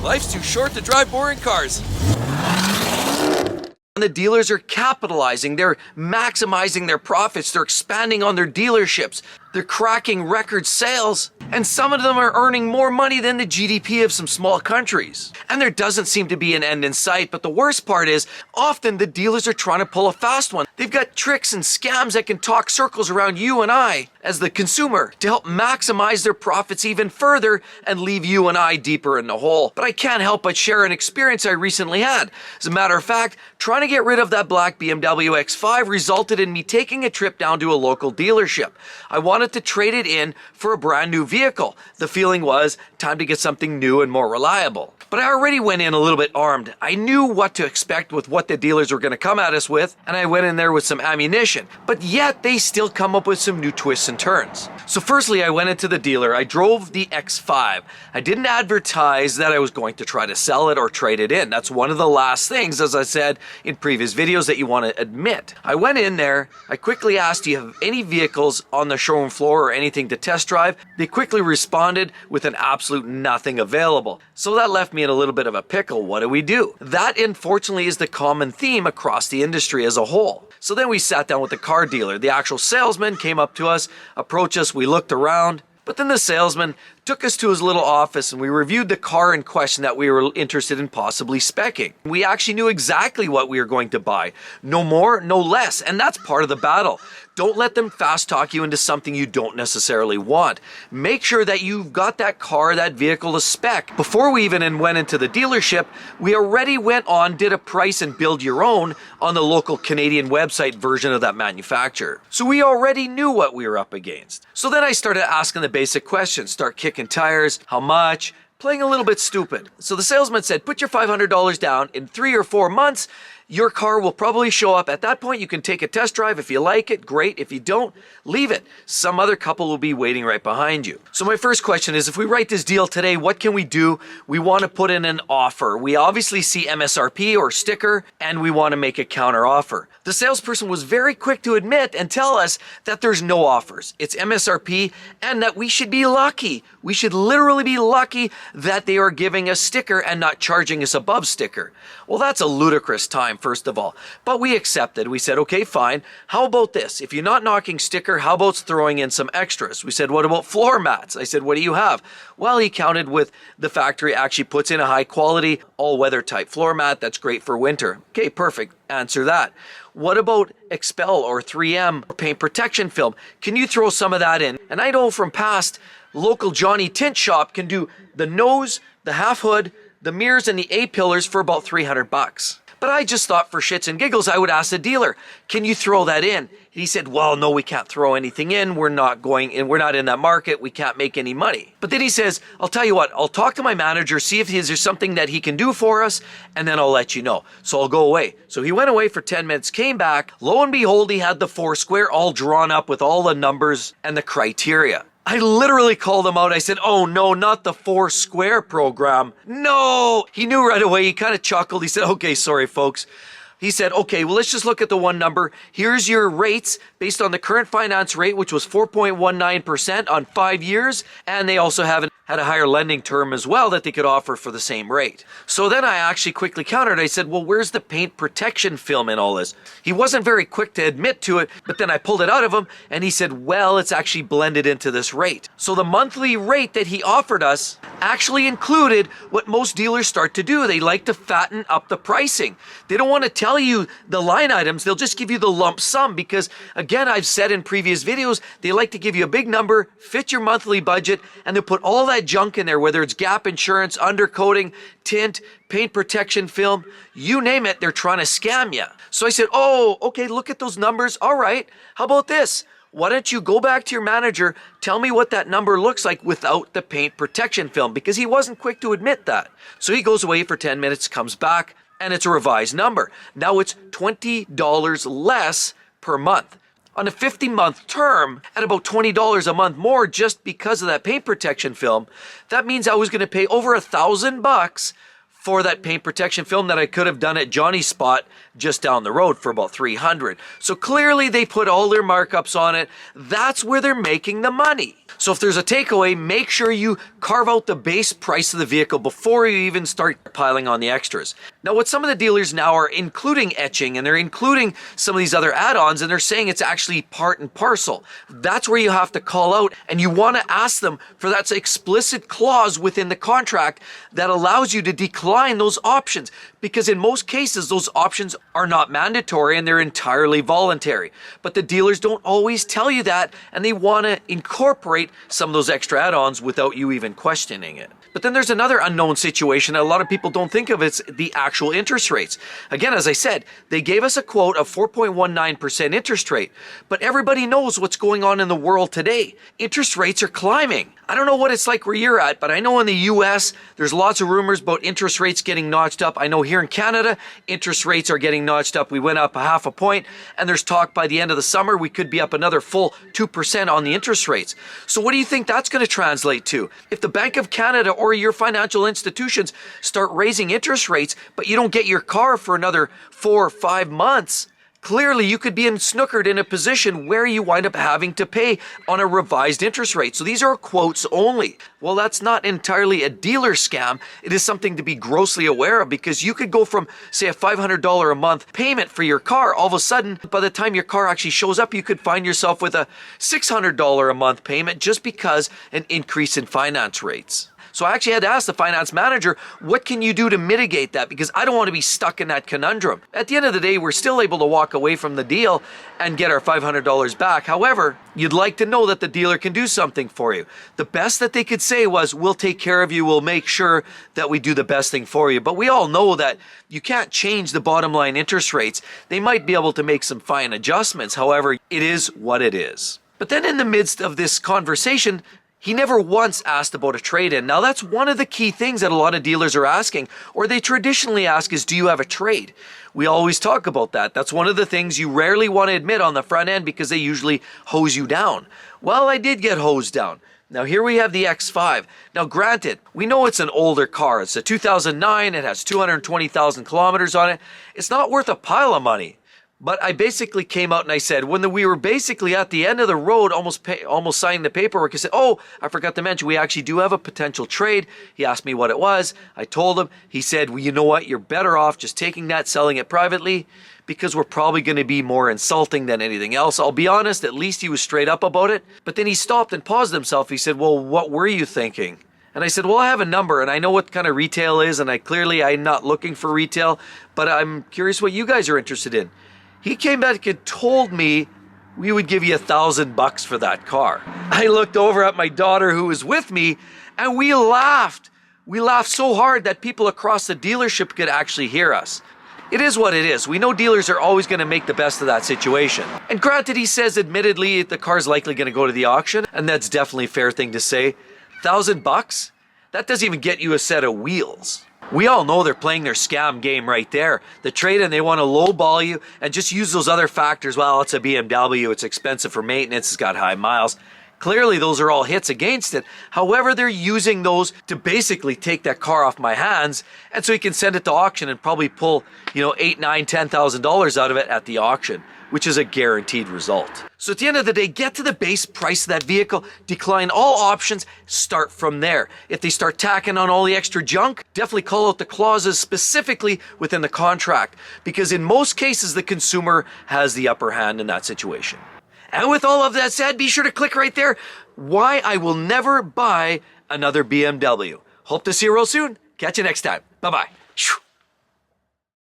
Life's too short to drive boring cars. And the dealers are capitalizing, they're maximizing their profits, they're expanding on their dealerships, they're cracking record sales, and some of them are earning more money than the GDP of some small countries. And there doesn't seem to be an end in sight, but the worst part is, often the dealers are trying to pull a fast one. They've got tricks and scams that can talk circles around you and I, as the consumer, to help maximize their profits even further and leave you and I deeper in the hole. But I can't help but share an experience I recently had. As a matter of fact, trying to get rid of that black BMW X5 resulted in me taking a trip down to a local dealership. I wanted to trade it in for a brand new vehicle. The feeling was time to get something new and more reliable. But I already went in a little bit armed. I knew what to expect with what the dealers were going to come at us with, and I went in there with some ammunition. But yet they still come up with some new twists and turns. So firstly, I went into the dealer. I drove the X5. I didn't advertise that I was going to try to sell it or trade it in. That's one of the last things, as I said in previous videos, that you want to admit. I went in there. I quickly asked, do you have any vehicles on the showroom floor or anything to test drive? They quickly responded with an absolute nothing available. So that left me in a little bit of a pickle. What do we do? That, unfortunately, is the common theme across the industry as a whole. So then we sat down with the car dealer. The actual salesman came up to us, approached us, we looked around, but then the salesman took us to his little office and we reviewed the car in question that we were interested in possibly speccing. We actually knew exactly what we were going to buy. No more, no less, and that's part of the battle. Don't let them fast talk you into something you don't necessarily want. Make sure that you've got that car, that vehicle to spec. Before we even went into the dealership, we already went on, did a price and build your own on the local Canadian website version of that manufacturer. So we already knew what we were up against. So then I started asking the basic questions, start kicking tires, how much, playing a little bit stupid. So the salesman said, put your $500 down. In 3 or 4 months, your car will probably show up. At that point, you can take a test drive. If you like it, great. If you don't, leave it. Some other couple will be waiting right behind you. So my first question is, if we write this deal today, what can we do? We want to put in an offer. We obviously see MSRP or sticker, and we want to make a counter offer. The salesperson was very quick to admit and tell us that there's no offers. It's MSRP, and that we should be lucky. We should literally be lucky that they are giving us sticker and not charging us above sticker. Well, that's a ludicrous time, first of all. But we accepted. We said, okay, fine. How about this? If you're not knocking sticker, how about throwing in some extras? We said, what about floor mats? I said, what do you have? Well, he counted with the factory actually puts in a high quality all-weather type floor mat that's great for winter. Okay, perfect. Answer that. What about Expel or 3M or paint protection film? Can you throw some of that in? And I know from past, local Johnny Tint Shop can do the nose, the half hood, the mirrors, and the A-pillars for about $300. But I just thought for shits and giggles, I would ask the dealer, can you throw that in? He said, well, no, we can't throw anything in. We're not in that market. We can't make any money. But then he says, I'll tell you what, I'll talk to my manager, see if there's something that he can do for us, and then I'll let you know. So I'll go away. So he went away for 10 minutes, came back. Lo and behold, he had the Foursquare all drawn up with all the numbers and the criteria. I literally called him out. I said, oh no, not the Foursquare program. No! He knew right away. He kind of chuckled. He said, okay, sorry, folks. He said, okay, well, let's just look at the one number. Here's your rates based on the current finance rate, which was 4.19% on 5 years. And they also had a higher lending term as well that they could offer for the same rate. So then I actually quickly countered. I said, well, where's the paint protection film in all this? He wasn't very quick to admit to it, but then I pulled it out of him and he said, well, it's actually blended into this rate. So the monthly rate that he offered us actually included what most dealers start to do. They like to fatten up the pricing. They don't want to tell you the line items. They'll just give you the lump sum because, again, I've said in previous videos, they like to give you a big number, fit your monthly budget, and they'll put all that junk in there, whether it's gap insurance, undercoating, tint, paint protection film, you name it, they're trying to scam you. So I said, oh, okay, look at those numbers. All right, how about this? Why don't you go back to your manager, tell me what that number looks like without the paint protection film, because he wasn't quick to admit that. So he goes away for 10 minutes, comes back, and it's a revised number. Now it's $20 less per month. On a 50-month term, at about $20 a month more just because of that paint protection film, that means I was going to pay over $1,000 for that paint protection film that I could have done at Johnny's spot just down the road for about $300. So clearly they put all their markups on it. That's where they're making the money. So if there's a takeaway, make sure you carve out the base price of the vehicle before you even start piling on the extras. Now, what some of the dealers now are including etching, and they're including some of these other add-ons, and they're saying it's actually part and parcel. That's where you have to call out, and you want to ask them for that explicit clause within the contract that allows you to decline those options, because in most cases those options are not mandatory and they're entirely voluntary. But the dealers don't always tell you that, and they want to incorporate some of those extra add-ons without you even questioning it. But then there's another unknown situation that a lot of people don't think of. It's the actual interest rates. Again, as I said, they gave us a quote of 4.19% interest rate, but everybody knows what's going on in the world today. Interest rates are climbing. I don't know what it's like where you're at, but I know in the US, there's lots of rumors about interest rates getting notched up. I know here in Canada, interest rates are getting notched up. We went up a half a point, and there's talk by the end of the summer, we could be up another full 2% on the interest rates. So what do you think that's going to translate to? If the Bank of Canada or your financial institutions start raising interest rates, but you don't get your car for another 4 or 5 months, clearly you could be snookered in a position where you wind up having to pay on a revised interest rate. So these are quotes only. Well, that's not entirely a dealer scam. It is something to be grossly aware of, because you could go from, say, a $500 a month payment for your car. All of a sudden, by the time your car actually shows up, you could find yourself with a $600 a month payment just because an increase in finance rates. So I actually had to ask the finance manager, what can you do to mitigate that? Because I don't want to be stuck in that conundrum. At the end of the day, we're still able to walk away from the deal and get our $500 back. However, you'd like to know that the dealer can do something for you. The best that they could say was, we'll take care of you, we'll make sure that we do the best thing for you. But we all know that you can't change the bottom line interest rates. They might be able to make some fine adjustments. However, it is what it is. But then in the midst of this conversation, he never once asked about a trade-in. Now that's one of the key things that a lot of dealers are asking, or they traditionally ask is, do you have a trade? We always talk about that. That's one of the things you rarely want to admit on the front end, because they usually hose you down. Well, I did get hosed down. Now here we have the X5. Now granted, we know it's an older car. It's a 2009, it has 220,000 kilometers on it. It's not worth a pile of money. But I basically came out and I said, when we were basically at the end of the road, almost signing the paperwork, I said, oh, I forgot to mention, we actually do have a potential trade. He asked me what it was. I told him. He said, well, you know what? You're better off just taking that, selling it privately, because we're probably going to be more insulting than anything else. I'll be honest, at least he was straight up about it. But then he stopped and paused himself. He said, well, what were you thinking? And I said, well, I have a number and I know what kind of retail is, and I'm not looking for retail, but I'm curious what you guys are interested in. He came back and told me we would give you $1,000 for that car. I looked over at my daughter who was with me, and we laughed. We laughed so hard that people across the dealership could actually hear us. It is what it is. We know dealers are always going to make the best of that situation. And granted, he says admittedly the car's likely going to go to the auction, and that's definitely a fair thing to say. $1,000? That doesn't even get you a set of wheels. We all know they're playing their scam game right there. The trade-in, they want to lowball you and just use those other factors. Well, it's a BMW, it's expensive for maintenance, it's got high miles. Clearly, those are all hits against it. However, they're using those to basically take that car off my hands, and so he can send it to auction and probably pull, $8,000, $9,000, $10,000 out of it at the auction, which is a guaranteed result. So at the end of the day, get to the base price of that vehicle, decline all options, start from there. If they start tacking on all the extra junk, definitely call out the clauses specifically within the contract, because in most cases, the consumer has the upper hand in that situation. And with all of that said, be sure to click right there, why I will never buy another BMW. Hope to see you real soon. Catch you next time. Bye-bye.